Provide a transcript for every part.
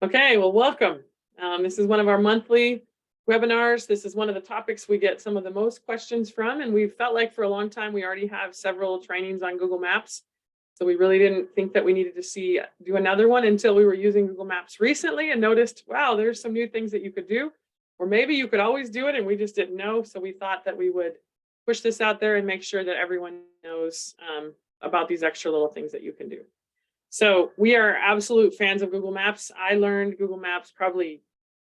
Okay, well, welcome. This is one of our monthly webinars. This is one of the topics we get some of the most questions from, and we felt like for a long time we already have several trainings on Google Maps. So we really didn't think that we needed to do another one until we were using Google Maps recently and noticed, wow, there's some new things that you could do, or maybe you could always do it and we just didn't know. So we thought that we would push this out there and make sure that everyone knows about these extra little things that you can do. So we are absolute fans of Google Maps. I learned Google Maps probably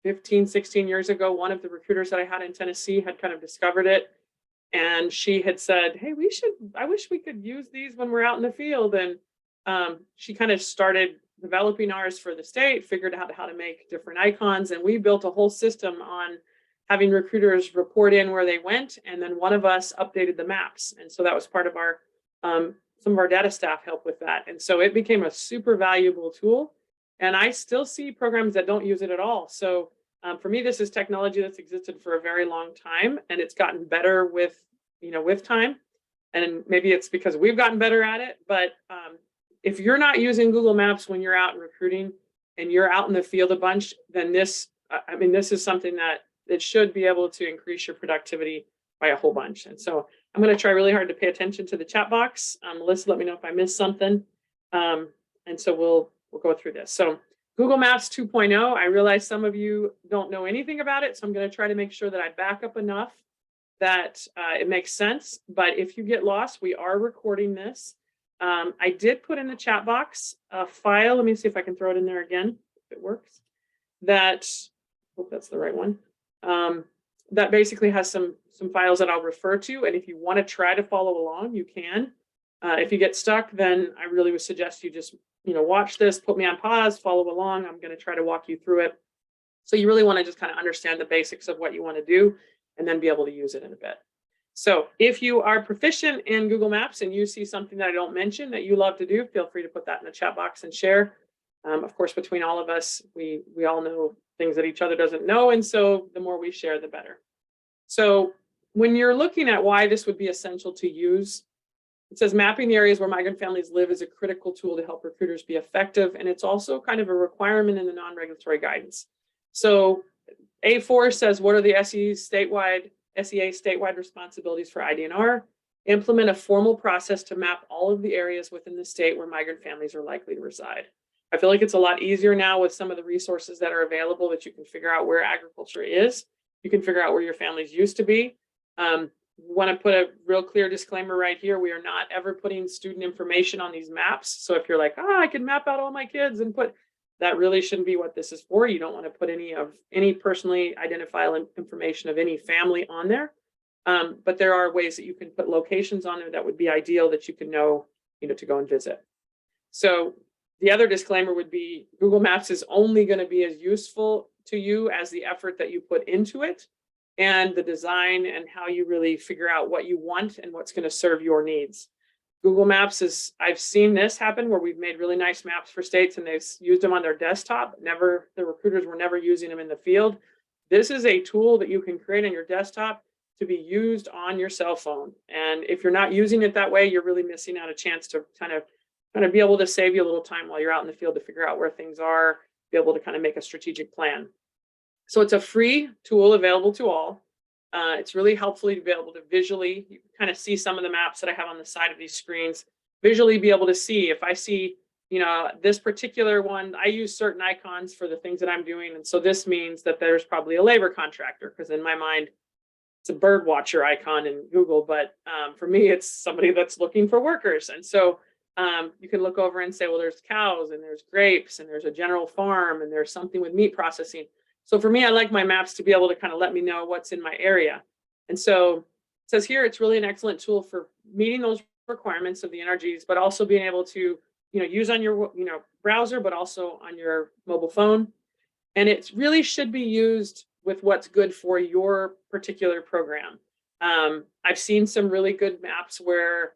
15, 16 years ago. One of the recruiters that I had in Tennessee had kind of discovered it. And she had said, hey, I wish we could use these when we're out in the field. And she kind of started developing ours for the state, figured out how to make different icons. And we built a whole system on having recruiters report in where they went. And then one of us updated the maps. And so that was part of our some of our data staff help with that. And so it became a super valuable tool. And I still see programs that don't use it at all. So for me, this is technology that's existed for a very long time, and it's gotten better with time. And maybe it's because we've gotten better at it. But if you're not using Google Maps when you're out in recruiting and you're out in the field a bunch, then this is something that it should be able to increase your productivity by a whole bunch. And so I'm going to try really hard to pay attention to the chat box. Melissa, let me know if I missed something. And so we'll go through this. So Google Maps 2.0, I realize some of you don't know anything about it. So I'm going to try to make sure that I back up enough that it makes sense. But if you get lost, we are recording this. I did put in the chat box a file. Let me see if I can throw it in there again, if it works. Hope that's the right one. That basically has some files that I'll refer to. And if you want to try to follow along, you can. If you get stuck, then I really would suggest you just, watch this, put me on pause, follow along. I'm going to try to walk you through it. So you really want to just kind of understand the basics of what you want to do and then be able to use it in a bit. So if you are proficient in Google Maps and you see something that I don't mention that you love to do, feel free to put that in the chat box and share. Of course, between all of us, we all know things that each other doesn't know. And so the more we share, the better. So when you're looking at why this would be essential to use, it says mapping the areas where migrant families live is a critical tool to help recruiters be effective. And it's also kind of a requirement in the non-regulatory guidance. So A4 says, what are the SEA statewide responsibilities for IDNR? Implement a formal process to map all of the areas within the state where migrant families are likely to reside. I feel like it's a lot easier now with some of the resources that are available that you can figure out where agriculture is. You can figure out where your families used to be. Want to put a real clear disclaimer right here. We are not ever putting student information on these maps. So if you're like, I can map out all my kids and that really shouldn't be what this is for. You don't want to put any personally identifiable information of any family on there. But there are ways that you can put locations on there that would be ideal that you can know, to go and visit. So the other disclaimer would be Google Maps is only going to be as useful to you as the effort that you put into it and the design and how you really figure out what you want and what's going to serve your needs. Google Maps I've seen this happen where we've made really nice maps for states and they've used them on their desktop. The recruiters were never using them in the field. This is a tool that you can create on your desktop to be used on your cell phone. And if you're not using it that way, you're really missing out a chance to kind of be able to save you a little time while you're out in the field to figure out where things are, be able to kind of make a strategic plan. So it's a free tool available to all. It's really helpful to be able to visually, you can kind of see some of the maps that I have on the side of these screens, visually be able to see if I see, this particular one, I use certain icons for the things that I'm doing. And so this means that there's probably a labor contractor, because in my mind, it's a bird watcher icon in Google, but for me, it's somebody that's looking for workers. And so you can look over and say, well, there's cows and there's grapes and there's a general farm and there's something with meat processing. So for me, I like my maps to be able to kind of let me know what's in my area. And so it says here, it's really an excellent tool for meeting those requirements of the NRGs, but also being able to, use on your, browser, but also on your mobile phone. And it really should be used with what's good for your particular program. I've seen some really good maps where,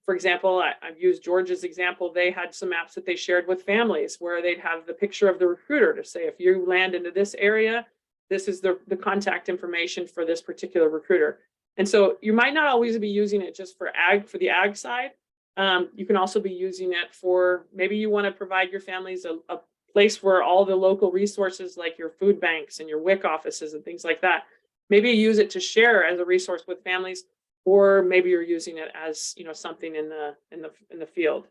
for example, I've used Georgia's example. They had some maps that they shared with families where they'd have the picture of the recruiter to say, if you land into this area, this is the contact information for this particular recruiter. And so you might not always be using it just for the ag side. You can also be using it for, maybe you want to provide your families a place where all the local resources like your food banks and your WIC offices and things like that, maybe use it to share as a resource with families, or maybe you're using it as, you know, something in the field.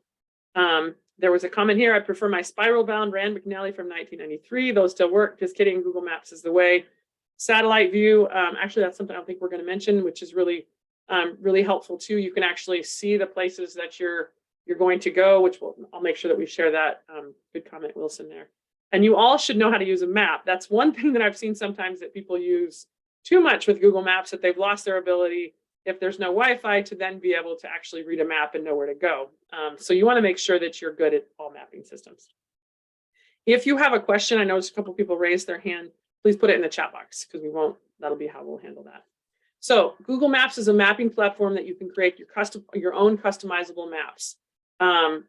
There was a comment here, I prefer my spiral bound Rand McNally from 1993. Those still work. Just kidding. Google Maps is the way. Satellite view. Actually, that's something I don't think we're going to mention, which is really, really helpful too. You can actually see the places that you're going to go, which I'll make sure that we share that. Good comment, Wilson, there. And you all should know how to use a map. That's one thing that I've seen sometimes that people use too much with Google Maps, that they've lost their ability, if there's no Wi-Fi, to then be able to actually read a map and know where to go. So you want to make sure that you're good at all mapping systems. If you have a question, I noticed a couple people raised their hand, please put it in the chat box, because that'll be how we'll handle that. So Google Maps is a mapping platform that you can create your own customizable maps.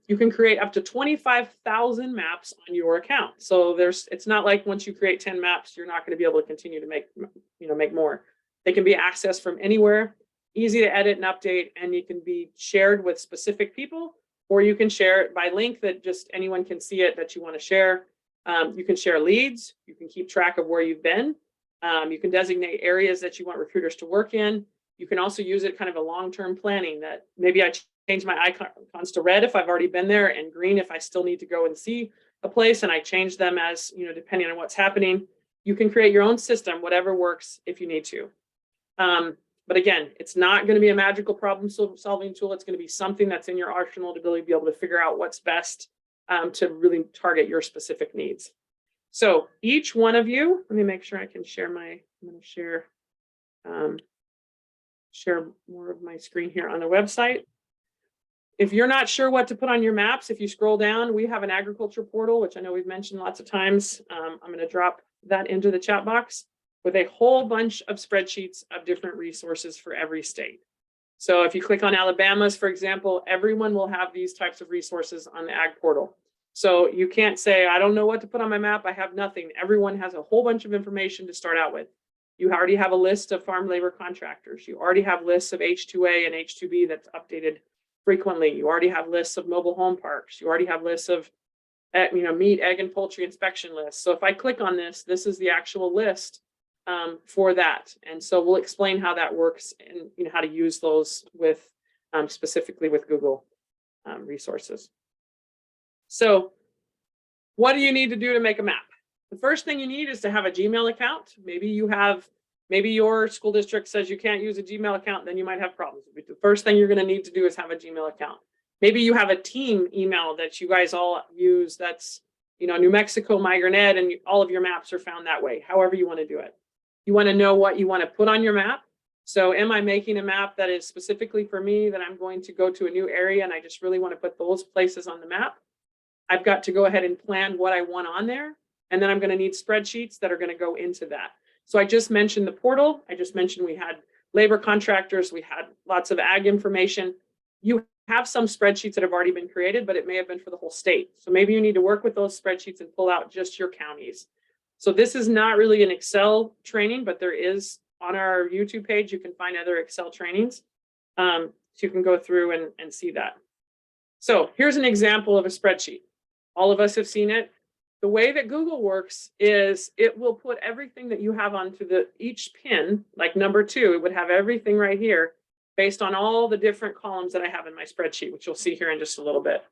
You can create up to 25,000 maps on your account. So it's not like once you create 10 maps, you're not going to be able to continue to make more. They can be accessed from anywhere, easy to edit and update, and you can be shared with specific people, or you can share it by link that just anyone can see it that you want to share. You can share leads. You can keep track of where you've been. You can designate areas that you want recruiters to work in. You can also use it kind of a long-term planning, that maybe I change my icons to red if I've already been there, and green if I still need to go and see a place, and I change them as, you know, depending on what's happening. You can create your own system, whatever works, if you need to. But again, it's not going to be a magical problem solving tool. It's going to be something that's in your arsenal to really be able to figure out what's best to really target your specific needs. So each one of you, let me make sure I can share I'm going to share more of my screen here on the website. If you're not sure what to put on your maps, if you scroll down, we have an agriculture portal, which I know we've mentioned lots of times. I'm going to drop that into the chat box with a whole bunch of spreadsheets of different resources for every state. So if you click on Alabama's, for example, everyone will have these types of resources on the ag portal. So you can't say, I don't know what to put on my map, I have nothing. Everyone has a whole bunch of information to start out with. You already have a list of farm labor contractors. You already have lists of H2A and H2B that's updated frequently. You already have lists of mobile home parks. You already have lists of meat, egg, and poultry inspection lists. So if I click on this, this is the actual list for that. And so we'll explain how that works and how to use those with specifically with Google resources. So what do you need to do to make a map? The first thing you need is to have a Gmail account. Maybe your school district says you can't use a Gmail account, then you might have problems. The first thing you're going to need to do is have a Gmail account. Maybe you have a team email that you guys all use that's, New Mexico Migrant Ed, and all of your maps are found that way, however you want to do it. You want to know what you want to put on your map. So am I making a map that is specifically for me, that I'm going to go to a new area and I just really want to put those places on the map? I've got to go ahead and plan what I want on there. And then I'm going to need spreadsheets that are going to go into that. So I just mentioned the portal. I just mentioned we had labor contractors. We had lots of ag information. You have some spreadsheets that have already been created, but it may have been for the whole state. So maybe you need to work with those spreadsheets and pull out just your counties. So this is not really an Excel training, but there is on our YouTube page, you can find other Excel trainings. So you can go through and see that. So here's an example of a spreadsheet. All of us have seen it. The way that Google works is it will put everything that you have onto each pin, like number 2, it would have everything right here based on all the different columns that I have in my spreadsheet, which you'll see here in just a little bit.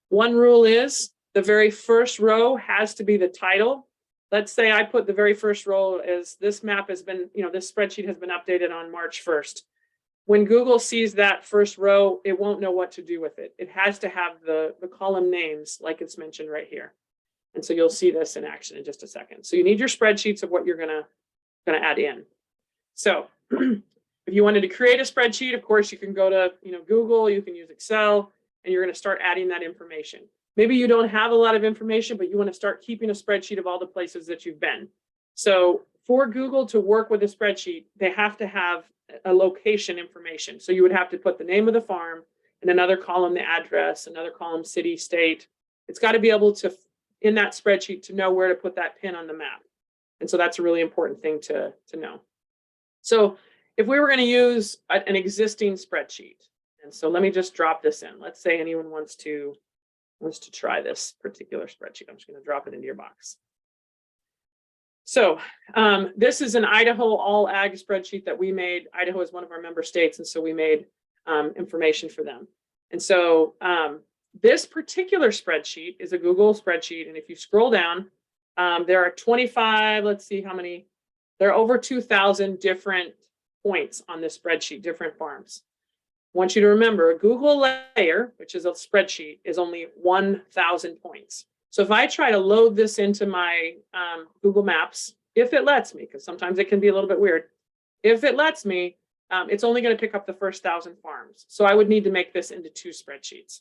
One rule is the very first row has to be the title. Let's say I put the very first row as this map has been, this spreadsheet has been updated on March 1st. When Google sees that first row, it won't know what to do with it. It has to have the column names like it's mentioned right here. And so you'll see this in action in just a second. So you need your spreadsheets of what you're gonna add in. So if you wanted to create a spreadsheet, of course, you can go to Google, you can use Excel, and you're gonna start adding that information. Maybe you don't have a lot of information, but you wanna start keeping a spreadsheet of all the places that you've been. So for Google to work with a spreadsheet, they have to have a location information. So you would have to put the name of the farm, and another column, the address, another column, city, state. It's got to be able to, in that spreadsheet, to know where to put that pin on the map. And so that's a really important thing to know. So if we were going to use an existing spreadsheet, and so let me just drop this in. Let's say anyone wants to was to try this particular spreadsheet. I'm just going to drop it into your box. So this is an Idaho all ag spreadsheet that we made. Idaho is one of our member states, and so we made information for them. And so this particular spreadsheet is a Google spreadsheet. And if you scroll down, there are 25, let's see how many, there are over 2,000 different points on this spreadsheet, different farms. I want you to remember a Google layer, which is a spreadsheet, is only 1,000 points. So if I try to load this into my Google Maps, if it lets me, because sometimes it can be a little bit weird, if it lets me, it's only going to pick up the first 1,000 farms. So I would need to make this into 2 spreadsheets.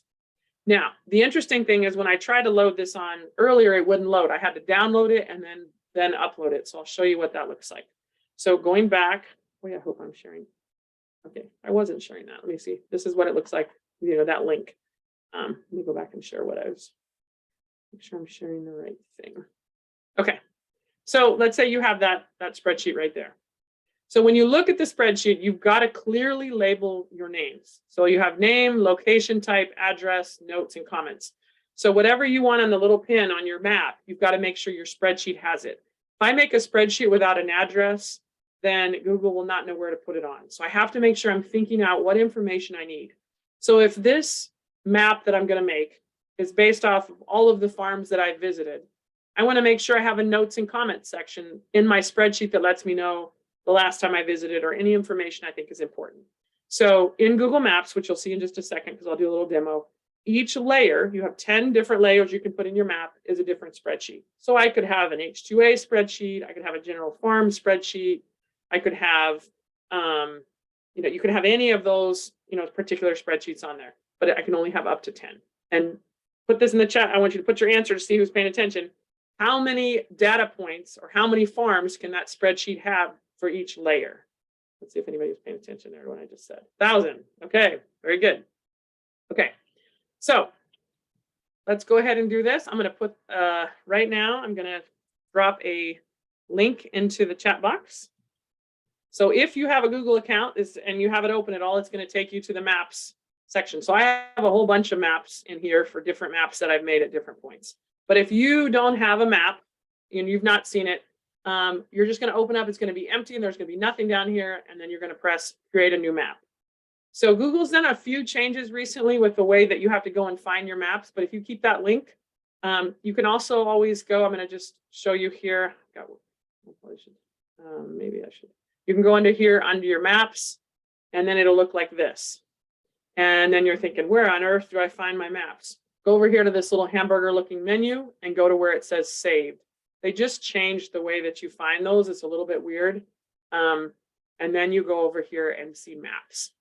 Now, the interesting thing is when I tried to load this on earlier, it wouldn't load. I had to download it and then upload it. So I'll show you what that looks like. So going back, oh yeah, I hope I'm sharing. Okay, I wasn't sharing that. Let me see. This is what it looks like, you know, that link. Let me go back and share what I was, make sure I'm sharing the right thing. Okay, so let's say you have that spreadsheet right there. So when you look at the spreadsheet, you've got to clearly label your names. So you have name, location type, address, notes, and comments. So whatever you want on the little pin on your map, you've got to make sure your spreadsheet has it. If I make a spreadsheet without an address, then Google will not know where to put it on. So I have to make sure I'm thinking out what information I need. So if this map that I'm going to make is based off of all of the farms that I visited, I want to make sure I have a notes and comments section in my spreadsheet that lets me know the last time I visited or any information I think is important. So in Google Maps, which you'll see in just a second, because I'll do a little demo, each layer, you have 10 different layers you can put in your map, is a different spreadsheet. So I could have an H2A spreadsheet, I could have a general farm spreadsheet, I could have, you know, you could have any of those, you know, particular spreadsheets on there, but I can only have up to 10. And put this in the chat. I want you to put your answer to see who's paying attention. How many data points or how many farms can that spreadsheet have for each layer? Let's see if anybody was paying attention there to what I just said. 1,000. Okay, very good. Okay, so let's go ahead and do this. I'm going to put, right now, I'm going to drop a link into the chat box. So if you have a Google account and you have it open at all, it's going to take you to the maps section. So I have a whole bunch of maps in here for different maps that I've made at different points. But if you don't have a map and you've not seen it, you're just going to open up, it's going to be empty and there's going to be nothing down here. And then you're going to press create a new map. So Google's done a few changes recently with the way that you have to go and find your maps. But if you keep that link, you can also always go, I'm going to just show you here. Maybe I should. You can go under here under your maps, and then it'll look like this. And then you're thinking, where on earth do I find my maps? Go over here to this little hamburger looking menu and go to where it says saved. They just changed the way that you find those. It's a little bit weird. And then you go over here and see maps.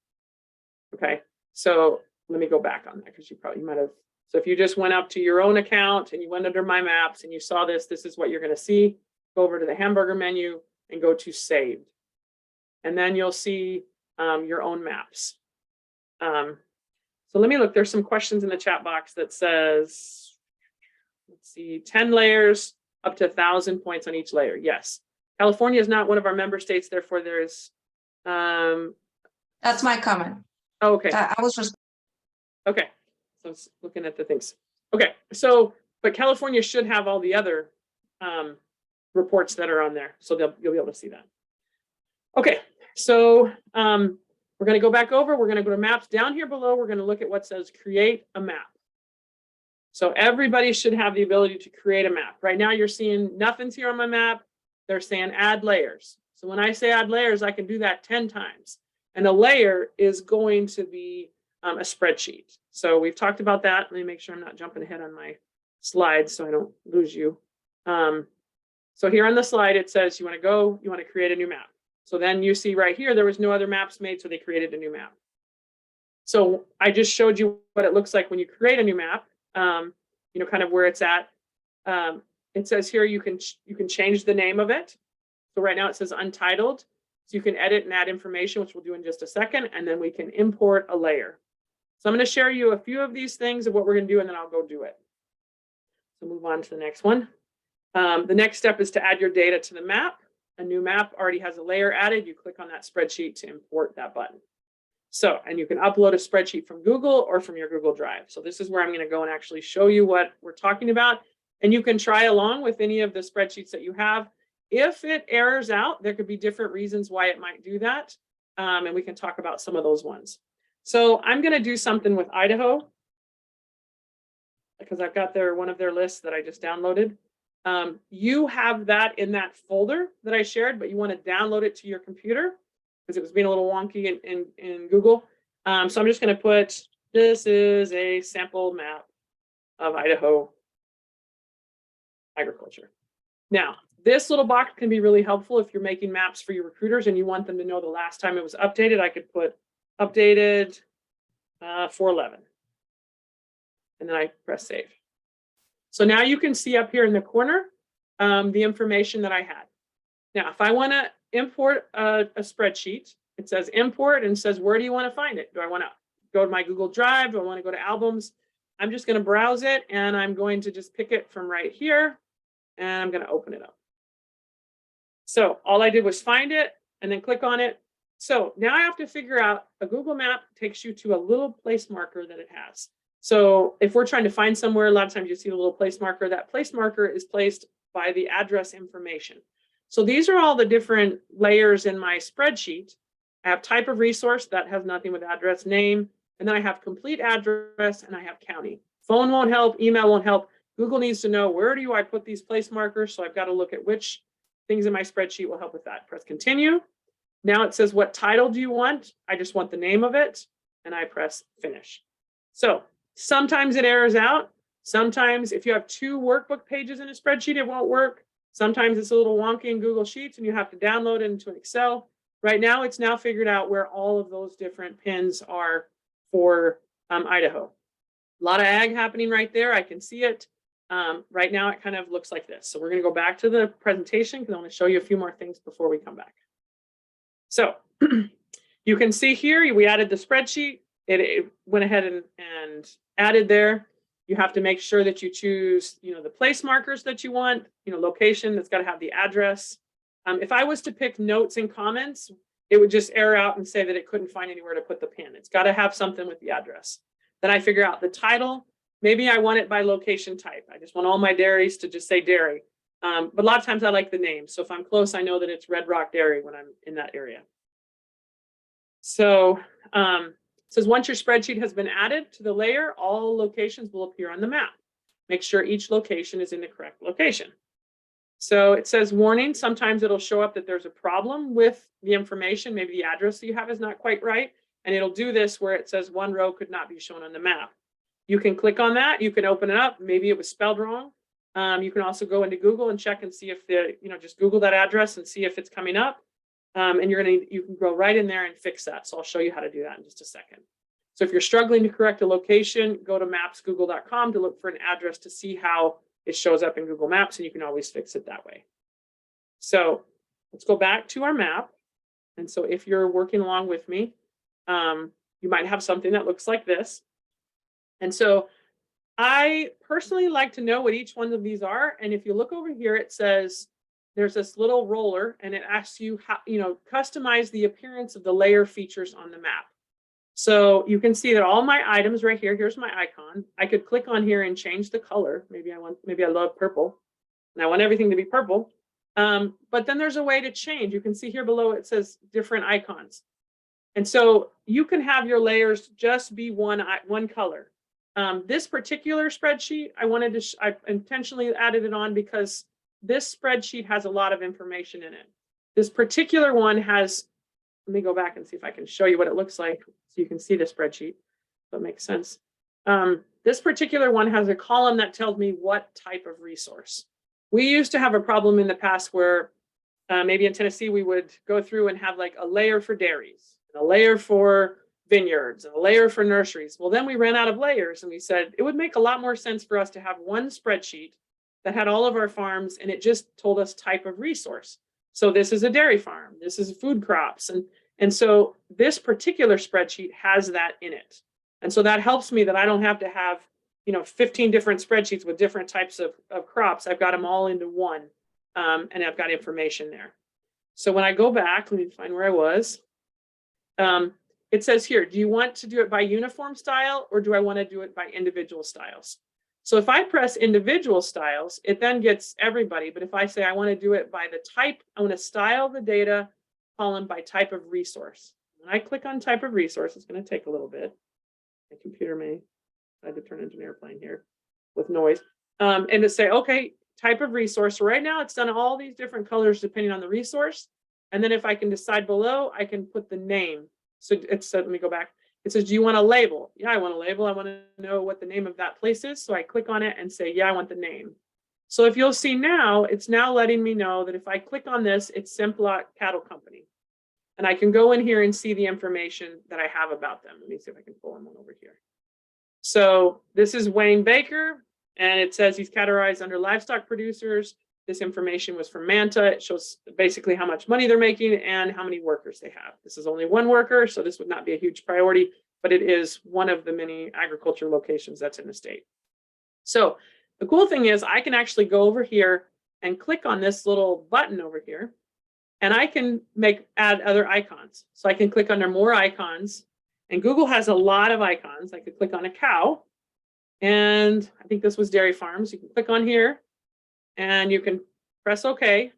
Okay, so let me go back on that because you might have. So if you just went up to your own account and you went under my maps and you saw this, this is what you're going to see. Go over to the hamburger menu and go to saved. And then you'll see your own maps. So let me look, there's some questions in the chat box that says, let's see, 10 layers, up to 1,000 points on each layer. Yes. California is not one of our member states, therefore there's... That's my comment. Oh, okay. I was just... Okay, so it's looking at the things. Okay, so, but California should have all the other reports that are on there. So you'll be able to see that. Okay, so we're going to go back over. We're going to go to maps. Down here below, we're going to look at what says create a map. So everybody should have the ability to create a map. Right now, you're seeing nothing's here on my map. They're saying add layers. So when I say add layers, I can do that 10 times. And a layer is going to be a spreadsheet. So we've talked about that. Let me make sure I'm not jumping ahead on my slides so I don't lose you. So here on the slide, it says you want to create a new map. So then you see right here, there was no other maps made, so they created a new map. So I just showed you what it looks like when you create a new map, you know, kind of where it's at. It says here you can change the name of it. So right now it says Untitled. So you can edit and add information, which we'll do in just a second, and then we can import a layer. So I'm going to share you a few of these things of what we're going to do, and then I'll go do it. So move on to the next one. The next step is to add your data to the map. A new map already has a layer added. You click on that spreadsheet to import that button. So, and you can upload a spreadsheet from Google or from your Google Drive. So this is where I'm going to go and actually show you what we're talking about. And you can try along with any of the spreadsheets that you have. If it errors out, there could be different reasons why it might do that. And we can talk about some of those ones. So I'm going to do something with Idaho because I've got one of their lists that I just downloaded. You have that in that folder that I shared, but you want to download it to your computer because it was being a little wonky in Google. So I'm just going to put, this is a sample map of Idaho agriculture. Now, this little box can be really helpful if you're making maps for your recruiters and you want them to know the last time it was updated. I could put updated 4/11. And then I press save. So now you can see up here in the corner the information that I had. Now, if I want to import a spreadsheet, it says import and says, where do you want to find it? Do I want to go to my Google Drive? Do I want to go to albums? I'm just going to browse it and I'm going to just pick it from right here and I'm going to open it up. So all I did was find it and then click on it. So now I have to figure out, a Google map takes you to a little place marker that it has. So if we're trying to find somewhere, a lot of times you see the little place marker. That place marker is placed by the address information. So these are all the different layers in my spreadsheet. I have type of resource, that has nothing with address, name, and then I have complete address and I have county. Phone won't help, email won't help. Google needs to know, where do I put these place markers? So I've got to look at which things in my spreadsheet will help with that. Press continue. Now it says, what title do you want? I just want the name of it and I press finish. So sometimes it errors out. Sometimes if you have 2 workbook pages in a spreadsheet, it won't work. Sometimes it's a little wonky in Google Sheets and you have to download it into an Excel. Right now, it's now figured out where all of those different pins are for Idaho. A lot of ag happening right there. I can see it. Right now, it kind of looks like this. So we're going to go back to the presentation because I want to show you a few more things before we come back. So you can see here, we added the spreadsheet. It went ahead and added there. You have to make sure that you choose, the place markers that you want, location that's got to have the address. If I was to pick notes and comments, it would just error out and say that it couldn't find anywhere to put the pin. It's got to have something with the address. Then I figure out the title. Maybe I want it by location type. I just want all my dairies to just say dairy. But a lot of times I like the name. So if I'm close, I know that it's Red Rock Dairy when I'm in that area. So it says once your spreadsheet has been added to the layer, all locations will appear on the map. Make sure each location is in the correct location. So it says warning, sometimes it'll show up that there's a problem with the information. Maybe the address that you have is not quite right. And it'll do this where it says one row could not be shown on the map. You can click on that. You can open it up. Maybe it was spelled wrong. You can also go into Google and check and see if just Google that address and see if it's coming up. And you can go right in there and fix that. So I'll show you how to do that in just a second. So if you're struggling to correct a location, go to mapsgoogle.com to look for an address to see how it shows up in Google Maps, and you can always fix it that way. So let's go back to our map. And so if you're working along with me, you might have something that looks like this. And so I personally like to know what each one of these are. And if you look over here, it says there's this little roller and it asks you how, customize the appearance of the layer features on the map. So you can see that all my items right here, here's my icon. I could click on here and change the color. Maybe I love purple and I want everything to be purple. But then there's a way to change. You can see here below, it says different icons. And so you can have your layers just be one color. This particular spreadsheet, I intentionally added it on because this spreadsheet has a lot of information in it. This particular one has, let me go back and see if I can show you what it looks like so you can see the spreadsheet. That makes sense. This particular one has a column that tells me what type of resource. We used to have a problem in the past where maybe in Tennessee, we would go through and have like a layer for dairies, a layer for vineyards, and a layer for nurseries. Well, then we ran out of layers and we said it would make a lot more sense for us to have one spreadsheet that had all of our farms and it just told us type of resource. So this is a dairy farm, this is food crops. And so this particular spreadsheet has that in it. And so that helps me that I don't have to have 15 different spreadsheets with different types of crops. I've got them all into one and I've got information there. So when I go back, let me find where I was. it says here, do you want to do it by uniform style or do I want to do it by individual styles? So if I press individual styles, it then gets everybody. But if I say I want to do it by the type, I want to style the data column by type of resource. When I click on type of resource, it's going to take a little bit. My computer may decide to turn into an airplane here with noise. And to say, okay, type of resource. Right now, it's done all these different colors depending on the resource. And then if I can decide below, I can put the name. So it's, let me go back. It says, do you want a label? Yeah, I want a label. I want to know what the name of that place is. So I click on it and say, yeah, I want the name. So if you'll see now, it's now letting me know that if I click on this, it's Simplot Cattle Company. And I can go in here and see the information that I have about them. Let me see if I can pull one over here. So this is Wayne Baker, and it says he's categorized under livestock producers. This information was from Manta. It shows basically how much money they're making and how many workers they have. This is only one worker, so this would not be a huge priority, but it is one of the many agriculture locations that's in the state. So the cool thing is I can actually go over here and click on this little button over here, and I can add other icons. So I can click under more icons, and Google has a lot of icons. I could click on a cow, and I think this was dairy farms. You can click on here, and you can press OK.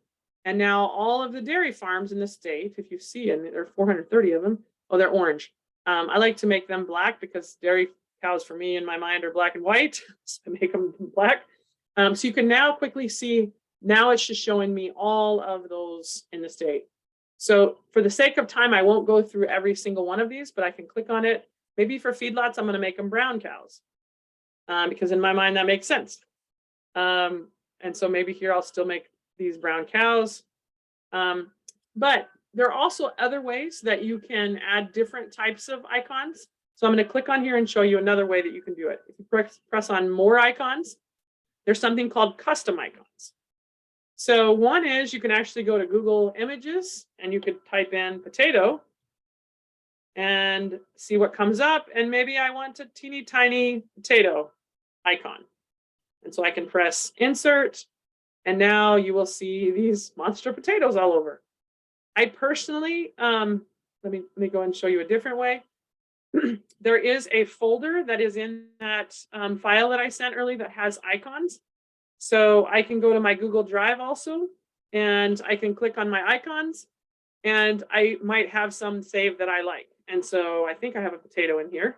And now all of the dairy farms in the state, if you see, and there are 430 of them, oh, they're orange. I like to make them black because dairy cows for me in my mind are black and white. So I make them black. So you can now quickly see, now it's just showing me all of those in the state. So for the sake of time, I won't go through every single one of these, but I can click on it. Maybe for feedlots, I'm going to make them brown cows because in my mind, that makes sense. And so maybe here I'll still make these brown cows. But there are also other ways that you can add different types of icons. So I'm going to click on here and show you another way that you can do it. If you press on more icons, there's something called custom icons. So one is you can actually go to Google Images and you could type in potato and see what comes up. And maybe I want a teeny tiny potato icon. And so I can press insert, and now you will see these monster potatoes all over. I personally, let me go and show you a different way. There is a folder that is in that file that I sent earlier that has icons. So I can go to my Google Drive also, and I can click on my icons, and I might have some saved that I like. And so I think I have a potato in here.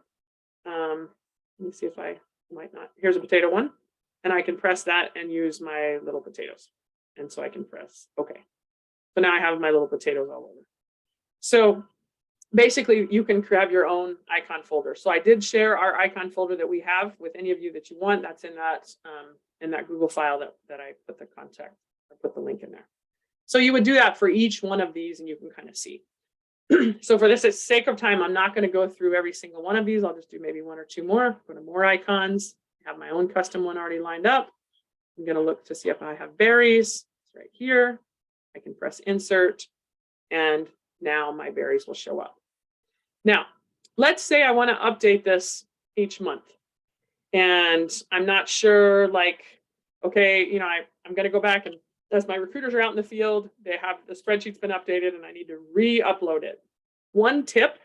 Let me see if I might not. Here's a potato one. And I can press that and use my little potatoes. And so I can press OK. So now I have my little potatoes all over. So basically, you can grab your own icon folder. So I did share our icon folder that we have with any of you that you want. That's in that Google file that I put the contact, I put the link in there. So you would do that for each one of these, and you can kind of see. So for this sake of time, I'm not going to go through every single one of these. I'll just do maybe one or two more. Go to more icons. Have my own custom one already lined up. I'm going to look to see if I have berries. It's right here. I can press insert, and now my berries will show up. Now, let's say I want to update this each month, and I'm not sure, like, okay, you know, I'm going to go back, and as my recruiters are out in the field, they have the spreadsheet's been updated, and I need to re-upload it. One tip,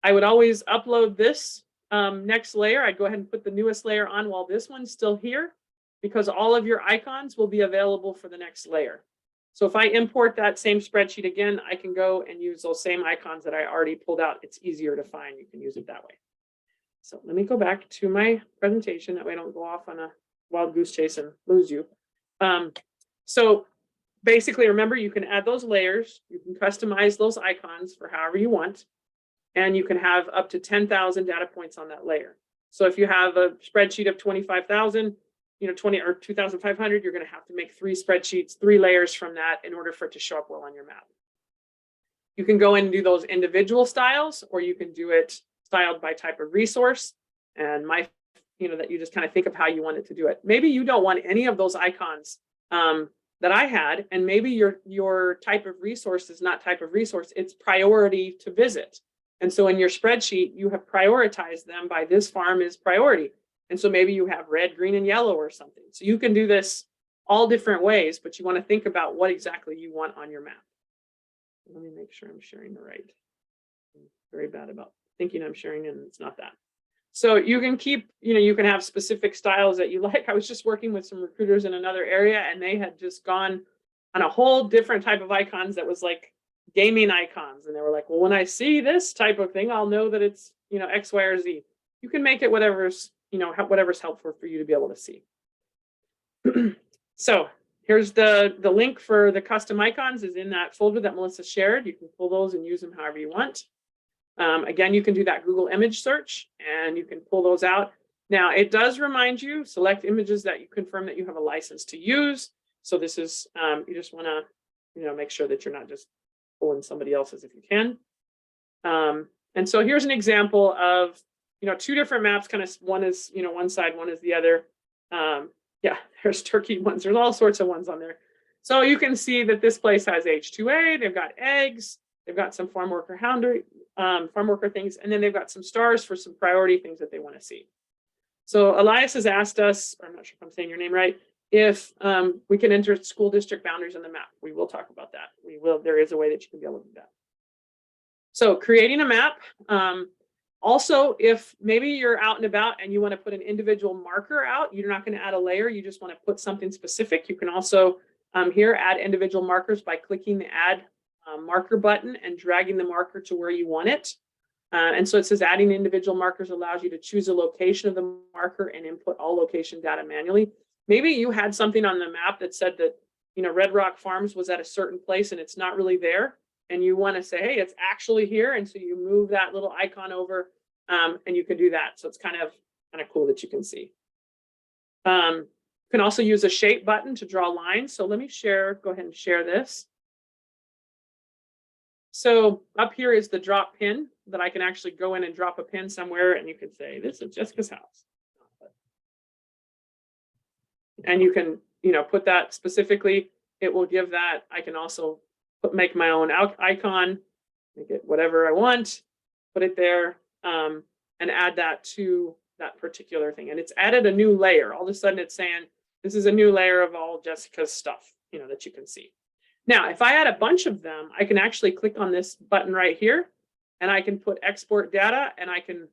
I would always upload this next layer. I'd go ahead and put the newest layer on while this one's still here, because all of your icons will be available for the next layer. So if I import that same spreadsheet again, I can go and use those same icons that I already pulled out. It's easier to find. You can use it that way. So let me go back to my presentation. That way I don't go off on a wild goose chase and lose you. So basically, remember, you can add those layers. You can customize those icons for however you want. And you can have up to 10,000 data points on that layer. So if you have a spreadsheet of 25,000, 20 or 2,500, you're going to have to make 3 spreadsheets, 3 layers from that in order for it to show up well on your map. You can go in and do those individual styles, or you can do it styled by type of resource. And that you just kind of think of how you want it to do it. Maybe you don't want any of those icons that I had, and maybe your type of resource is not type of resource, it's priority to visit. And so in your spreadsheet, you have prioritized them by this farm is priority. And so maybe you have red, green, and yellow or something. So you can do this all different ways, but you want to think about what exactly you want on your map. Let me make sure I'm sharing the right I'm very bad about thinking I'm sharing and it's not that. So you can keep, you can have specific styles that you like. I was just working with some recruiters in another area and they had just gone on a whole different type of icons that was like gaming icons. And they were like, well, when I see this type of thing, I'll know that it's, X, Y, or Z. You can make it whatever's, whatever's helpful for you to be able to see. So here's the link for the custom icons is in that folder that Melissa shared. You can pull those and use them however you want. Again, you can do that Google image search and you can pull those out. Now, it does remind you, select images that you confirm that you have a license to use. So this is, you just want to, make sure that you're not just pulling somebody else's if you can. And so here's an example of, two different maps, kind of one is, one side, one is the other. Yeah, there's turkey ones. There's all sorts of ones on there. So you can see that this place has H2A. They've got eggs. They've got some farm worker things, and then they've got some stars for some priority things that they want to see. So Elias has asked us, or I'm not sure if I'm saying your name right, if we can enter school district boundaries on the map. We will talk about that. There is a way that you can be able to do that. So creating a map. Also, if maybe you're out and about and you want to put an individual marker out, you're not going to add a layer. You just want to put something specific. You can also here add individual markers by clicking the add marker button and dragging the marker to where you want it. And so it says adding individual markers allows you to choose a location of the marker and input all location data manually. Maybe you had something on the map that said that, Red Rock Farms was at a certain place and it's not really there. And you want to say, hey, it's actually here. And so you move that little icon over and you can do that. So it's kind of cool that you can see. You can also use a shape button to draw lines. So let me go ahead and share this. So up here is the drop pin that I can actually go in and drop a pin somewhere and you can say, this is Jessica's house. And you can, put that specifically. It will give that. I can also make my own icon, make it whatever I want, put it there, and add that to that particular thing. And it's added a new layer. All of a sudden it's saying, this is a new layer of all Jessica's stuff, that you can see. Now, if I add a bunch of them, I can actually click on this button right here and I can put export data and I can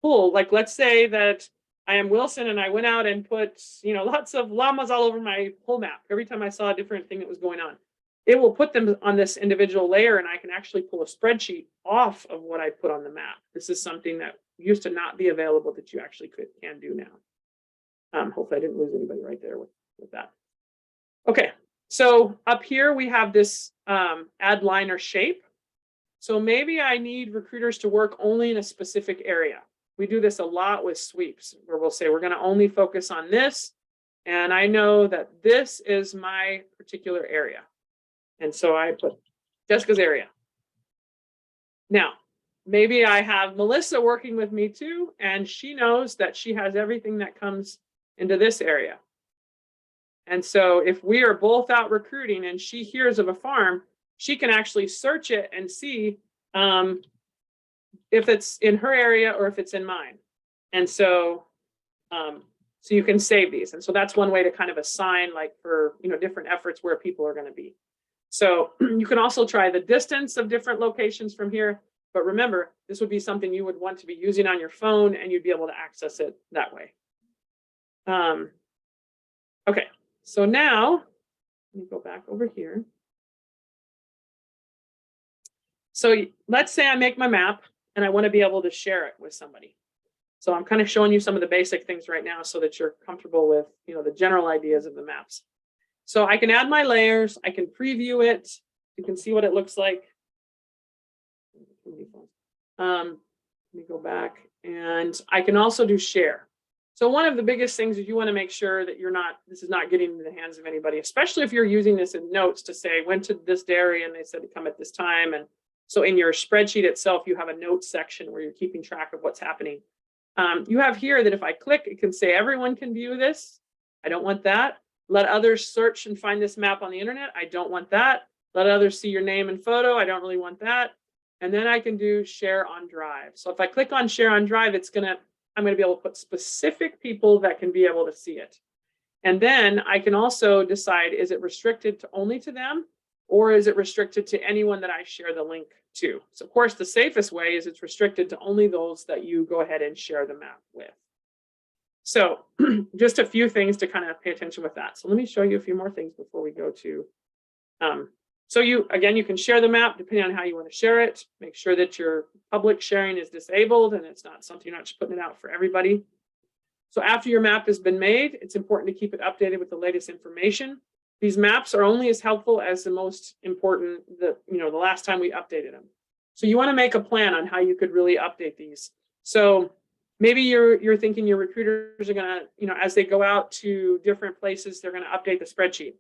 pull, like, let's say that I am Wilson and I went out and put, lots of llamas all over my whole map. Every time I saw a different thing that was going on, it will put them on this individual layer and I can actually pull a spreadsheet off of what I put on the map. This is something that used to not be available that you actually can do now. Hopefully I didn't lose anybody right there with that. Okay, so up here we have this add line or shape. So maybe I need recruiters to work only in a specific area. We do this a lot with sweeps where we'll say we're going to only focus on this. And I know that this is my particular area. And so I put Jessica's area. Now, maybe I have Melissa working with me too, and she knows that she has everything that comes into this area. And so if we are both out recruiting and she hears of a farm, she can actually search it and see if it's in her area or if it's in mine. And so, so you can save these. And so that's one way to kind of assign, like, for, different efforts where people are going to be. So you can also try the distance of different locations from here. But remember, this would be something you would want to be using on your phone and you'd be able to access it that way. Okay, so now let me go back over here. So let's say I make my map and I want to be able to share it with somebody. So I'm kind of showing you some of the basic things right now so that you're comfortable with, the general ideas of the maps. So I can add my layers, I can preview it, you can see what it looks like. Let me go back, and I can also do share. So one of the biggest things is you want to make sure that this is not getting into the hands of anybody, especially if you're using this in notes to say, went to this dairy and they said to come at this time. And so in your spreadsheet itself, you have a notes section where you're keeping track of what's happening. You have here that if I click, it can say everyone can view this. I don't want that. Let others search and find this map on the internet. I don't want that. Let others see your name and photo. I don't really want that. And then I can do share on Drive. So if I click on share on Drive, I'm going to be able to put specific people that can be able to see it. And then I can also decide, is it restricted only to them? or is it restricted to anyone that I share the link to? So of course, the safest way is it's restricted to only those that you go ahead and share the map with. So just a few things to kind of pay attention with that. So let me show you a few more things before we go to, so you can share the map depending on how you want to share it. Make sure that your public sharing is disabled and it's not something, you're not just putting it out for everybody. So after your map has been made, it's important to keep it updated with the latest information. These maps are only as helpful as the most important, the last time we updated them. So you want to make a plan on how you could really update these. So maybe you're thinking your recruiters are going to, as they go out to different places, they're going to update the spreadsheet.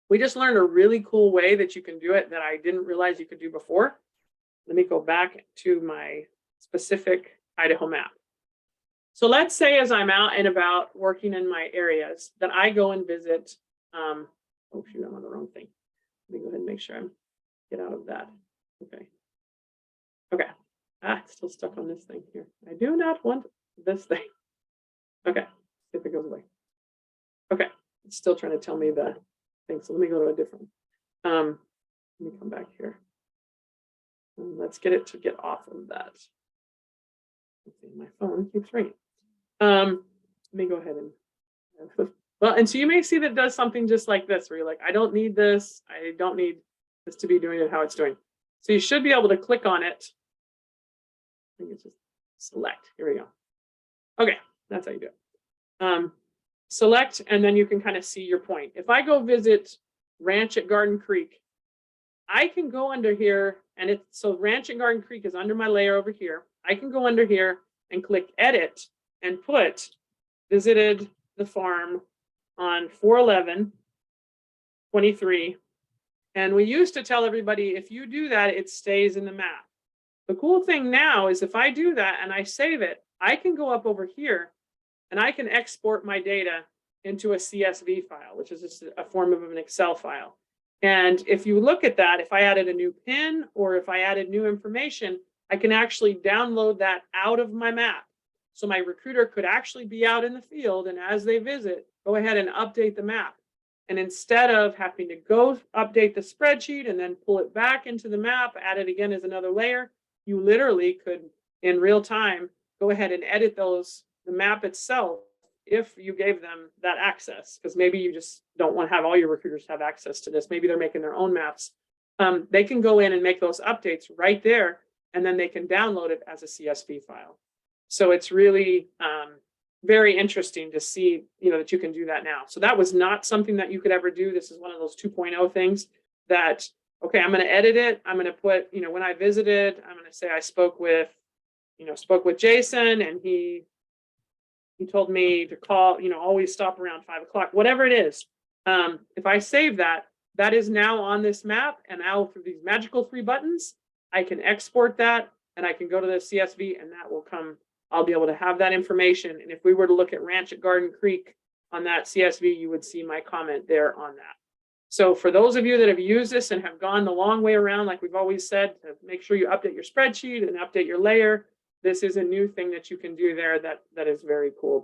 We just learned a really cool way that you can do it that I didn't realize you could do before. Let me go back to my specific Idaho map. So let's say as I'm out and about working in my areas that I go and visit, oh shoot, I'm on the wrong thing. Let me go ahead and make sure I get out of that. Okay. It's still stuck on this thing here. I do not want this thing. Okay, see if it goes away. Okay, it's still trying to tell me the thing. So let me go to a different. Let me come back here. And let's get it to get off of that. Let's see, my phone keeps ringing. Let me go ahead and well, and so you may see that it does something just like this, where you're like, I don't need this. I don't need this to be doing it how it's doing. So you should be able to click on it. I think it's just select. Here we go. Okay, that's how you do it. Select, and then you can kind of see your point. If I go visit Ranch at Garden Creek, I can go under here, and so Ranch at Garden Creek is under my layer over here. I can go under here and click edit and put visited the farm on 4/11/23. And we used to tell everybody, if you do that, it stays in the map. The cool thing now is if I do that and I save it, I can go up over here and I can export my data into a CSV file, which is just a form of an Excel file. And if you look at that, if I added a new pin or if I added new information, I can actually download that out of my map. So my recruiter could actually be out in the field, and as they visit, go ahead and update the map. And instead of having to go update the spreadsheet and then pull it back into the map, add it again as another layer, you literally could, in real time, go ahead and edit the map itself if you gave them that access, because maybe you just don't want to have all your recruiters have access to this. Maybe they're making their own maps. They can go in and make those updates right there, and then they can download it as a CSV file. So it's really very interesting to see, that you can do that now. So that was not something that you could ever do. This is one of those 2.0 things that, okay, I'm going to edit it. I'm going to put, when I visited, I'm going to say I spoke with Jason, and he told me to call, always stop around 5 o'clock, whatever it is. If I save that, that is now on this map. And now through these magical 3 buttons, I can export that and I can go to the CSV, and that will come. I'll be able to have that information. And if we were to look at Ranch at Garden Creek on that CSV, you would see my comment there on that. So for those of you that have used this and have gone the long way around, like we've always said, to make sure you update your spreadsheet and update your layer, this is a new thing that you can do there that is very cool.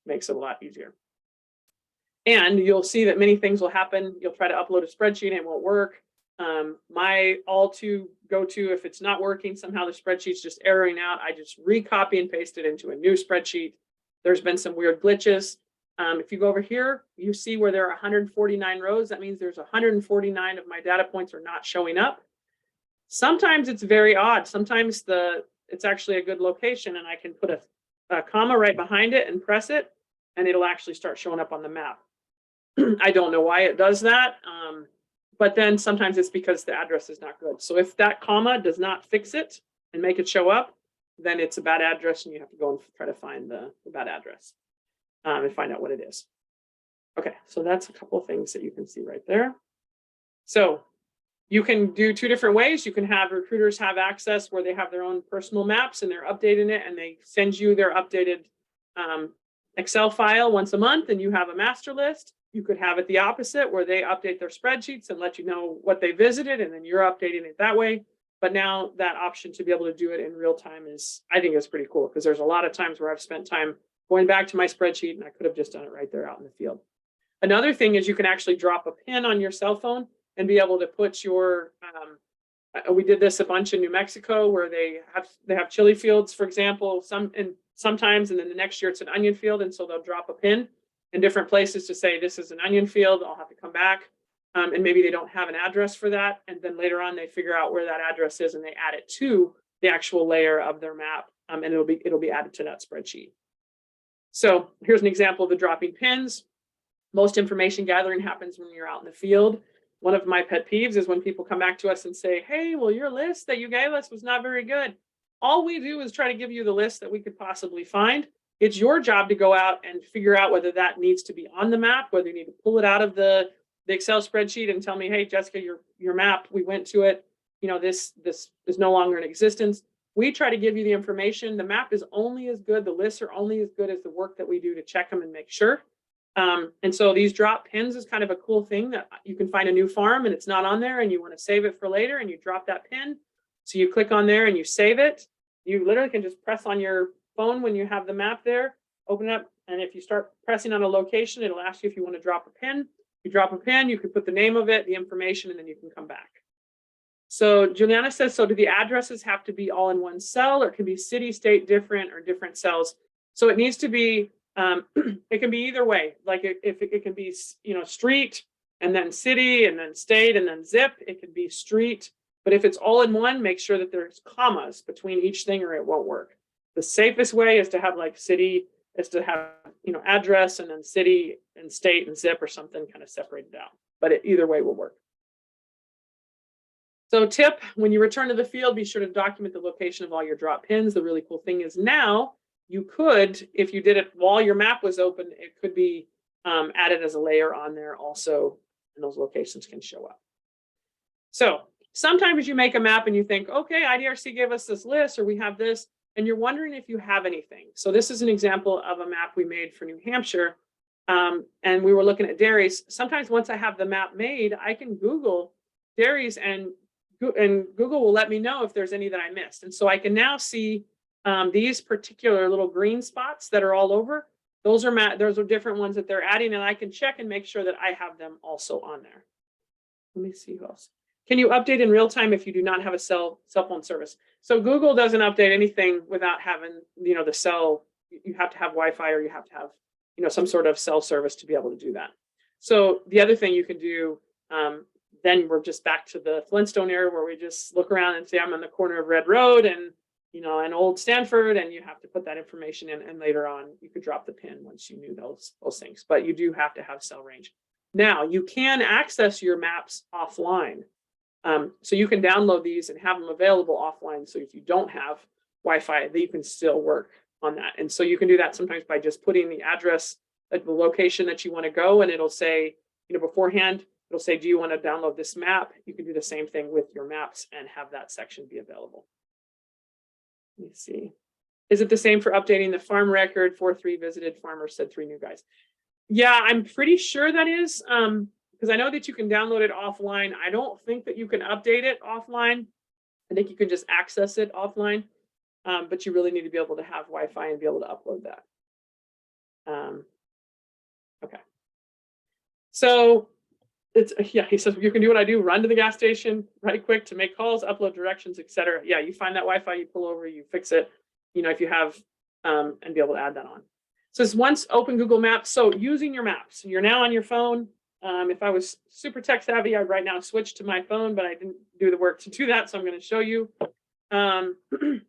Makes it a lot easier. And you'll see that many things will happen. You'll try to upload a spreadsheet and it won't work. My all-to go-to, if it's not working, somehow the spreadsheet's just erroring out, I just recopy and paste it into a new spreadsheet. There's been some weird glitches. If you go over here, you see where there are 149 rows. That means there's 149 of my data points are not showing up. Sometimes it's very odd. Sometimes it's actually a good location, and I can put a comma right behind it and press it, and it'll actually start showing up on the map. I don't know why it does that. But then sometimes it's because the address is not good. So if that comma does not fix it and make it show up, then it's a bad address, and you have to go and try to find the bad address and find out what it is. Okay, so that's a couple of things that you can see right there. So you can do 2 different ways. You can have recruiters have access where they have their own personal maps and they're updating it, and they send you their updated Excel file once a month, and you have a master list. You could have it the opposite, where they update their spreadsheets and let you know what they visited, and then you're updating it that way. But now that option to be able to do it in real time I think is pretty cool, because there's a lot of times where I've spent time going back to my spreadsheet and I could have just done it right there out in the field. Another thing is you can actually drop a pin on your cell phone. and be able to put your, we did this a bunch in New Mexico where they have chili fields, for example, sometimes, and then the next year it's an onion field. And so they'll drop a pin in different places to say, this is an onion field, I'll have to come back. And maybe they don't have an address for that. And then later on, they figure out where that address is and they add it to the actual layer of their map. And it'll be added to that spreadsheet. So here's an example of the dropping pins. Most information gathering happens when you're out in the field. One of my pet peeves is when people come back to us and say, hey, well, your list that you gave us was not very good. All we do is try to give you the list that we could possibly find. It's your job to go out and figure out whether that needs to be on the map, whether you need to pull it out of the Excel spreadsheet and tell me, hey, Jessica, your map, we went to it. You know, this is no longer in existence. We try to give you the information. The map is only as good, the lists are only as good as the work that we do to check them and make sure. And so these drop pins is kind of a cool thing that you can find a new farm and it's not on there and you want to save it for later and you drop that pin. So you click on there and you save it. You literally can just press on your phone when you have the map there, open it up. And if you start pressing on a location, it'll ask you if you want to drop a pin. You drop a pin, you can put the name of it, the information, and then you can come back. So Juliana says, so do the addresses have to be all in one cell, or it can be city, state, different, or different cells? So it needs to be, it can be either way. Like if it can be, you know, street and then city and then state and then zip, it could be street. But if it's all in one, make sure that there's commas between each thing or it won't work. The safest way is to have like city, is to have, you know, address and then city and state and zip or something kind of separated out. But either way will work. So tip, when you return to the field, be sure to document the location of all your drop pins. The really cool thing is now you could, if you did it while your map was open, it could be added as a layer on there also, and those locations can show up. So sometimes you make a map and you think, okay, IDRC gave us this list, or we have this, and you're wondering if you have anything. So this is an example of a map we made for New Hampshire, and we were looking at dairies. Sometimes once I have the map made, I can Google dairies and Google will let me know if there's any that I missed. And so I can now see these particular little green spots that are all over. Those are different ones that they're adding, and I can check and make sure that I have them also on there. Let me see who else. Can you update in real time if you do not have a cell phone service? So Google doesn't update anything without having, you know, the cell. You have to have Wi-Fi, or you have to have, you know, some sort of cell service to be able to do that. So the other thing you can do, then we're just back to the Flintstone era where we just look around and say, I'm on the corner of Red Road and, you know, and Old Stanford, and you have to put that information in, and later on you could drop the pin once you knew those things, but you do have to have cell range. Now you can access your maps offline. So you can download these and have them available offline. So if you don't have Wi-Fi, you can still work on that. And so you can do that sometimes by just putting the address, like the location that you want to go, and it'll say, you know, beforehand, it'll say, do you want to download this map? You can do the same thing with your maps and have that section be available. Let me see. Is it the same for updating the farm record? 4-3 visited farmers said 3 new guys. Yeah, I'm pretty sure that is, because I know that you can download it offline. I don't think that you can update it offline. I think you can just access it offline, but you really need to be able to have Wi-Fi and be able to upload that. Okay. So it's, yeah, he says you can do what I do, run to the gas station right quick to make calls, upload directions, etc. Yeah, you find that Wi-Fi, you pull over, you fix it, you know, if you have, and be able to add that on. So it's once open Google Maps. So using your maps, you're now on your phone. If I was super tech savvy, I'd right now switch to my phone, but I didn't do the work to do that. So I'm going to show you. It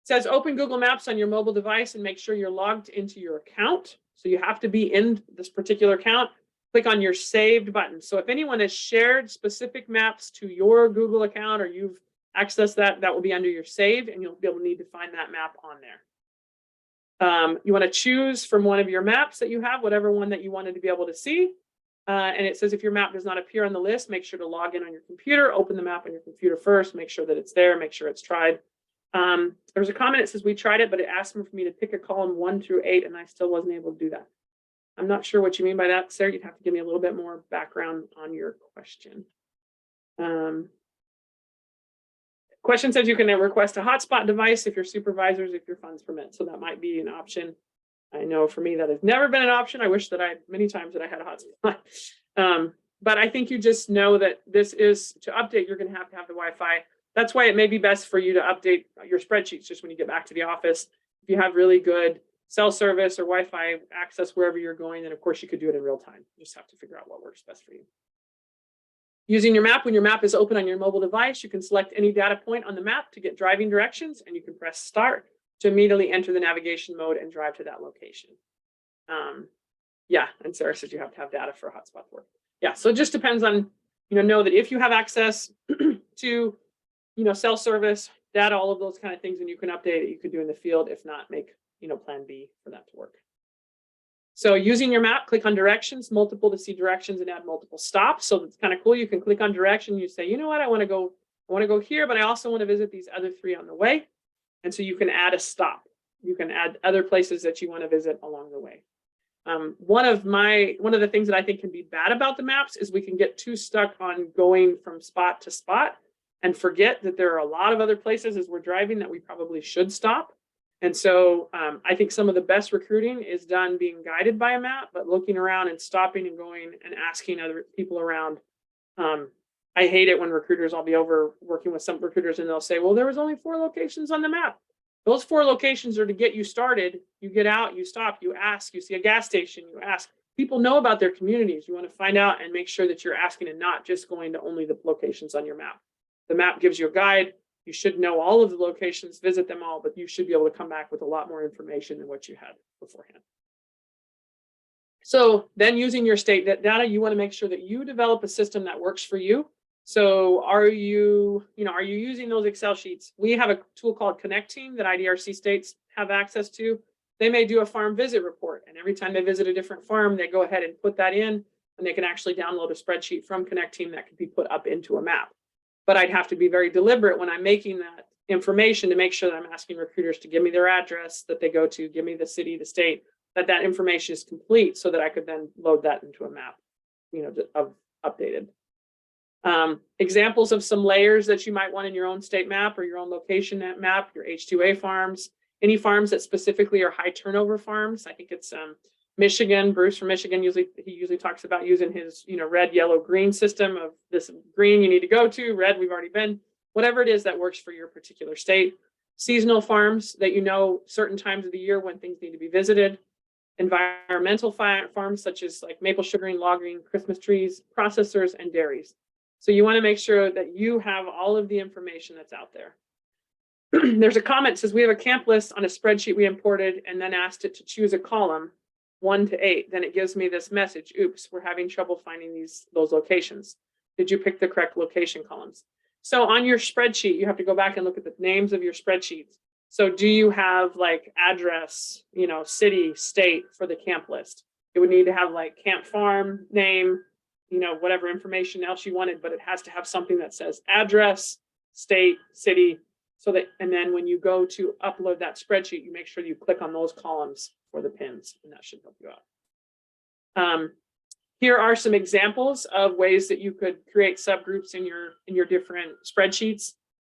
says open Google Maps on your mobile device and make sure you're logged into your account. So you have to be in this particular account. Click on your saved button. So if anyone has shared specific maps to your Google account, or you've accessed that, that will be under your saved, and you'll be able to need to find that map on there. You want to choose from one of your maps that you have, whatever one that you wanted to be able to see. And it says if your map does not appear on the list, make sure to log in on your computer, open the map on your computer first, make sure that it's there, make sure it's tried. There's a comment that says we tried it, but it asked for me to pick a column 1 through 8, and I still wasn't able to do that. I'm not sure what you mean by that, Sarah. You'd have to give me a little bit more background on your question. Question says you can request a hotspot device if your supervisors, if your funds permit. So that might be an option. I know for me that has never been an option. I wish that many times that I had a hotspot. But I think you just know that this is to update, you're going to have the Wi-Fi. That's why it may be best for you to update your spreadsheets just when you get back to the office. If you have really good cell service or Wi-Fi access wherever you're going, then of course you could do it in real time. You just have to figure out what works best for you. Using your map, when your map is open on your mobile device, you can select any data point on the map to get driving directions, and you can press start to immediately enter the navigation mode and drive to that location. Yeah, and Sarah says you have to have data for hotspot to work. Yeah, so it just depends on, know that if you have access to, cell service, data, all of those kind of things, and you can update it, you could do in the field. If not, make, plan B for that to work. So using your map, click on directions, multiple to see directions, and add multiple stops. So it's kind of cool. You can click on direction. You say, you know what, I want to go here, but I also want to visit these other 3 on the way. And so you can add a stop. You can add other places that you want to visit along the way. One of the things that I think can be bad about the maps is we can get too stuck on going from spot to spot and forget that there are a lot of other places as we're driving that we probably should stop. And so I think some of the best recruiting is done being guided by a map, but looking around and stopping and going and asking other people around. I hate it when recruiters, I'll be over working with some recruiters and they'll say, well, there was only 4 locations on the map. Those 4 locations are to get you started. You get out, you stop, you ask, you see a gas station, you ask. People know about their communities. You want to find out and make sure that you're asking and not just going to only the locations on your map. The map gives you a guide. You should know all of the locations, visit them all, but you should be able to come back with a lot more information than what you had beforehand. So then using your state data, you want to make sure that you develop a system that works for you. So are you using those Excel sheets? We have a tool called Connect Team that IDRC states have access to. They may do a farm visit report, and every time they visit a different farm, they go ahead and put that in, and they can actually download a spreadsheet from Connect Team that can be put up into a map. But I'd have to be very deliberate when I'm making that information to make sure that I'm asking recruiters to give me their address that they go to, give me the city, the state, that information is complete so that I could then load that into a map, of updated. Examples of some layers that you might want in your own state map or your own location map, your H2A farms, any farms that specifically are high turnover farms. I think it's Michigan. Bruce from Michigan usually talks about using his red, yellow, green system of this green you need to go to, red we've already been, whatever it is that works for your particular state. Seasonal farms that certain times of the year when things need to be visited. Environmental farms such as like maple sugaring, logging, Christmas trees, processors, and dairies. So you want to make sure that you have all of the information that's out there. There's a comment that says we have a camp list on a spreadsheet we imported and then asked it to choose a column 1 to 8. Then it gives me this message. Oops, we're having trouble finding those locations. Did you pick the correct location columns? So on your spreadsheet, you have to go back and look at the names of your spreadsheets. So do you have like address, city, state for the camp list? It would need to have like camp farm name, whatever information else you wanted, but it has to have something that says address, state, city, and then when you go to upload that spreadsheet, you make sure you click on those columns for the pins, and that should help you out. Here are some examples of ways that you could create subgroups in your different spreadsheets.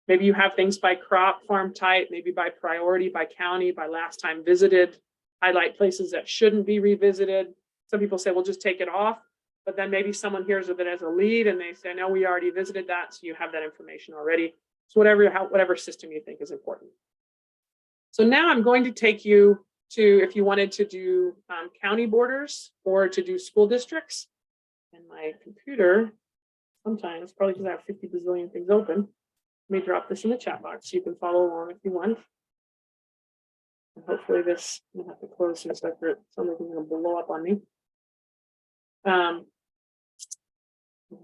Maybe you have things by crop, farm type, maybe by priority, by county, by last time visited, highlight places that shouldn't be revisited. Some people say, well, just take it off. But then maybe someone hears of it as a lead and they say, no, we already visited that. So you have that information already. So whatever system you think is important. So now I'm going to take you to, if you wanted to do county borders or to do school districts. And my computer, sometimes, probably because I have 50 bazillion things open, let me drop this in the chat box so you can follow along if you want. And hopefully this, I'll have to close some separate, something's going to blow up on me. I'm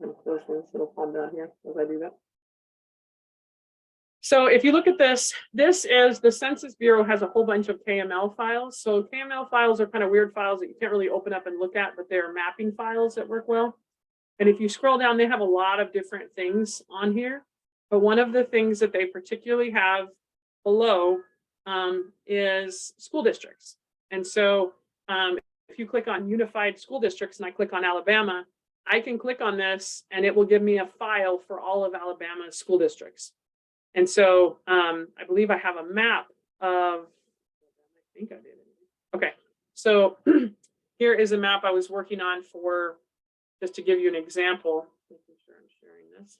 going to close this, it'll calm down here as I do that. So if you look at this, this is the Census Bureau has a whole bunch of KML files. So KML files are kind of weird files that you can't really open up and look at, but they're mapping files that work well. And if you scroll down, they have a lot of different things on here. But one of the things that they particularly have below is school districts. And so if you click on unified school districts and I click on Alabama, I can click on this and it will give me a file for all of Alabama's school districts. And so I believe I have a map of, I think I did. Okay, so here is a map I was working on for just to give you an example, making sure I'm sharing this.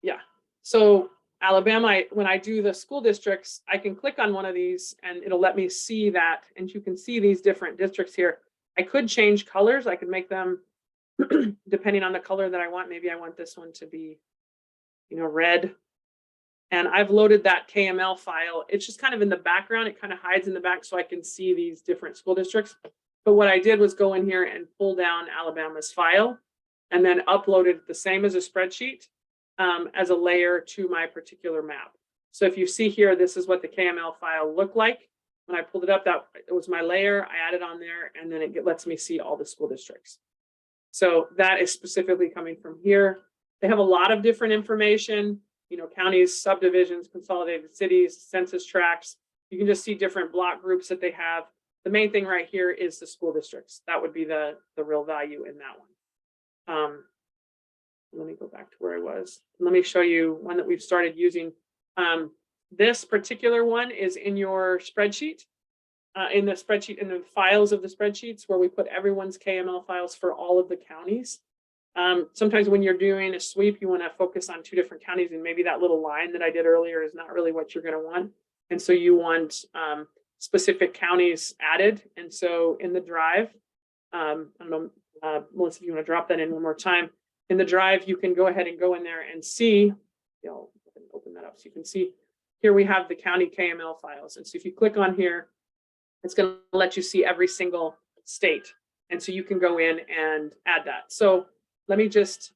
Yeah, so Alabama, when I do the school districts, I can click on one of these and it'll let me see that. And you can see these different districts here. I could change colors. I could make them depending on the color that I want. Maybe I want this one to be, red. And I've loaded that KML file. It's just kind of in the background. It kind of hides in the back so I can see these different school districts. But what I did was go in here and pull down Alabama's file and then uploaded the same as a spreadsheet as a layer to my particular map. So if you see here, this is what the KML file looked like. When I pulled it up, that it was my layer. I added on there, and then it lets me see all the school districts. So that is specifically coming from here. They have a lot of different information, counties, subdivisions, consolidated cities, census tracts. You can just see different block groups that they have. The main thing right here is the school districts. That would be the real value in that one. Let me go back to where I was. Let me show you one that we've started using. This particular one is in your spreadsheet, in the files of the spreadsheets where we put everyone's KML files for all of the counties. Sometimes when you're doing a sweep, you want to focus on 2 different counties, and maybe that little line that I did earlier is not really what you're going to want. And so you want specific counties added. And so in the drive, I don't know, Melissa, if you want to drop that in one more time. In the drive, you can go ahead and go in there and see, open that up so you can see. Here we have the county KML files. And so if you click on here, it's going to let you see every single state. And so you can go in and add that. So let me just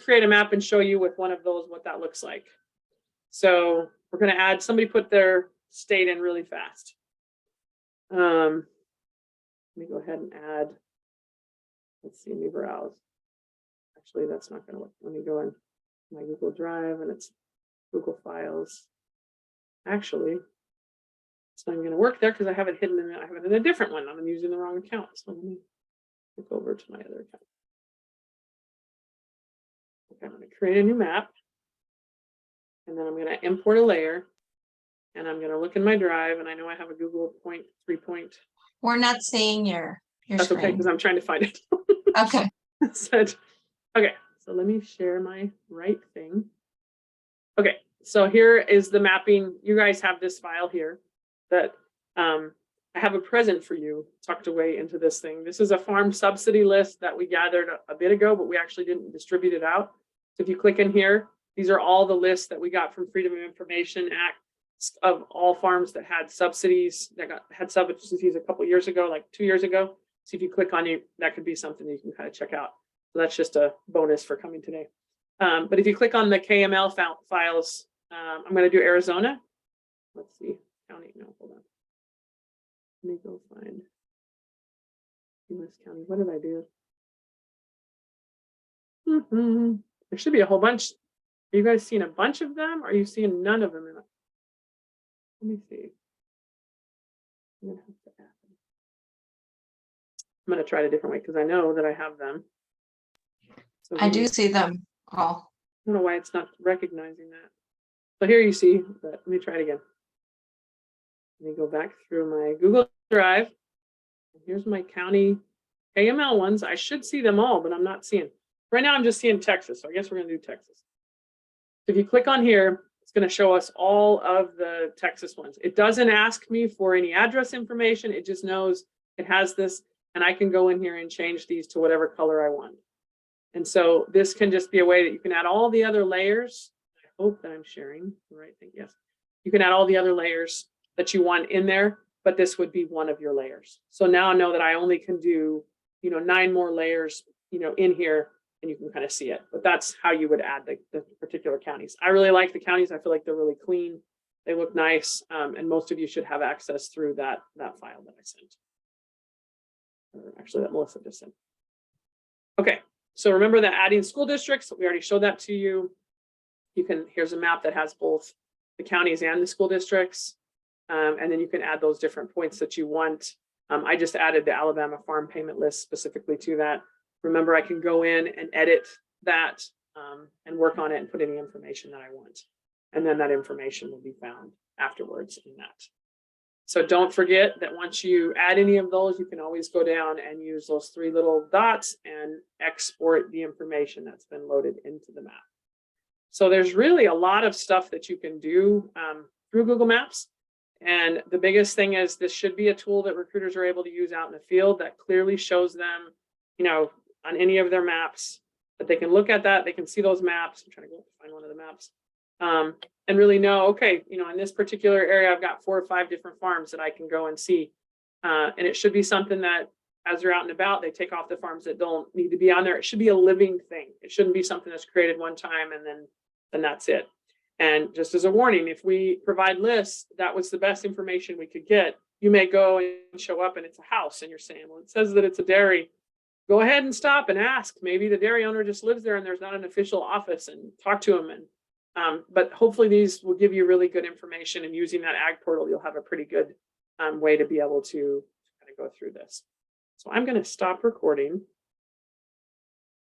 create a map and show you with one of those what that looks like. So we're going to add, somebody put their state in really fast. Let me go ahead and add, let's see, new browse. Actually, that's not going to work. Let me go in my Google Drive, and it's Google Files. Actually, it's not going to work there because I have it hidden in, I have it in a different one. I'm using the wrong account. So let me click over to my other account. Okay, I'm going to create a new map, and then I'm going to import a layer, and I'm going to look in my drive, and I know I have a Google point 3 point. We're not seeing your That's screen. okay because I'm trying to find it. Okay. Okay, so let me share my right thing. Okay, so here is the mapping. You guys have this file here that I have a present for you tucked away into this thing. This is a farm subsidy list that we gathered a bit ago, but we actually didn't distribute it out. So if you click in here, these are all the lists that we got from Freedom of Information Act of all farms that had subsidies, had subsidies a couple years ago, like 2 years ago. So if you click on it, that could be something you can kind of check out. So that's just a bonus for coming today. But if you click on the KML files, I'm going to do Arizona. Let's see, county. No, hold on. Let me go find US County. What did I do? There should be a whole bunch. Are you guys seeing a bunch of them? Or are you seeing none of them in it? Let me see. I'm going to try it a different way because I know that I have them. So I do see them all. I don't know why it's not recognizing that. So here you see, but let me try it again. Let me go back through my Google Drive. And here's my county KML ones. I should see them all, but I'm not seeing. Right now I'm just seeing Texas. So I guess we're going to do Texas. If you click on here, it's going to show us all of the Texas ones. It doesn't ask me for any address information. It just knows it has this, and I can go in here and change these to whatever color I want. And so this can just be a way that you can add all the other layers. I hope that I'm sharing the right thing. Yes. You can add all the other layers that you want in there, but this would be one of your layers. So now I know that I only can do, 9 more layers, in here, and you can kind of see it. But that's how you would add the particular counties. I really like the counties. I feel like they're really clean. They look nice. And most of you should have access through that file that I sent. Or actually, that Melissa just sent. Okay. So remember that adding school districts, we already showed that to you. Here's a map that has both the counties and the school districts. And then you can add those different points that you want. I just added the Alabama farm payment list specifically to that. Remember, I can go in and edit that and work on it and put any information that I want. And then that information will be found afterwards in that. So don't forget that once you add any of those, you can always go down and use those 3 little dots and export the information that's been loaded into the map. So there's really a lot of stuff that you can do through Google Maps. And the biggest thing is this should be a tool that recruiters are able to use out in the field that clearly shows them, you know, on any of their maps, that they can look at that, they can see those maps. I'm trying to go find one of the maps. And really know, okay, you know, in this particular area, I've got 4 or 5 different farms that I can go and see. And it should be something that as they're out and about, they take off the farms that don't need to be on there. It should be a living thing. It shouldn't be something that's created one time and then that's it. And just as a warning, if we provide lists, that was the best information we could get. You may go and show up and it's a house and you're saying, well, it says that it's a dairy. Go ahead and stop and ask. Maybe the dairy owner just lives there and there's not an official office, and talk to them. And but hopefully these will give you really good information, and using that ag portal, you'll have a pretty good way to be able to kind of go through this. So I'm going to stop recording.